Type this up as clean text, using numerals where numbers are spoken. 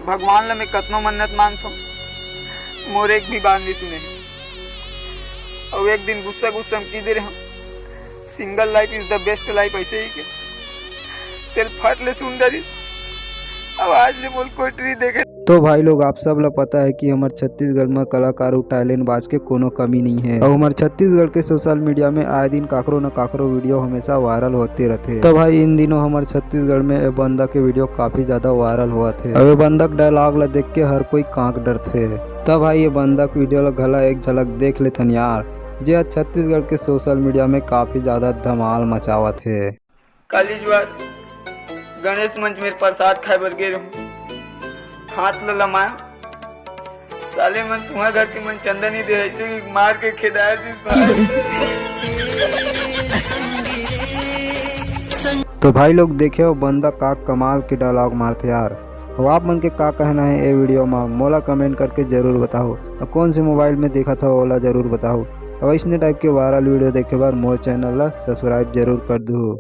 भगवान ला मैं कतनो मन्नत मांगता हूँ, मोर एक भी बात नहीं सुने। और एक दिन गुस्सा गुस्सा में की दे रहे हम single life is the best life, ऐसे ही के तेल फट ले सुंदरी अब आज ले मोल कोई ट्री देखे। तो भाई लोग आप सब ला पता है कि हमारे छत्तीसगढ़ में कलाकार टैलेंट बाज के कोनो कमी नहीं है और हमारे छत्तीसगढ़ के सोशल मीडिया में आए दिन काकरो न काकरो वीडियो हमेशा वायरल होते रहते। तो भाई इन दिनों हमारे छत्तीसगढ़ में ये बंदा के वीडियो काफी ज्यादा वायरल हुआ थे और ये बंदा के डायलॉग ला देख के हर कोई कांक डरते। तब भाई ये बंदा के वीडियो ला घला एक झलक देख लेते यार, जे आज छत्तीसगढ़ के सोशल मीडिया में काफी ज्यादा धमाल मचावा थे। काली ज्वार गणेश मंच में प्रसाद खाए बर गे रहूं, हाथ ल लमाया साले मन तुम्हारे घर के मन चंदन ही दे कि मार के खेदाया तो भाई लोग देखे हो बंदा का कमाल के डायलॉग मारते यार। अब आप मन के का कहना है ये वीडियो में मोला कमेंट करके जरूर बताओ और कौन से मोबाइल में देखा था ओला जरूर बताओ। और इसने टाइप के वायरल वीडियो देखे बाद मोर चैनल ला सब्सक्राइब जरूर कर दो।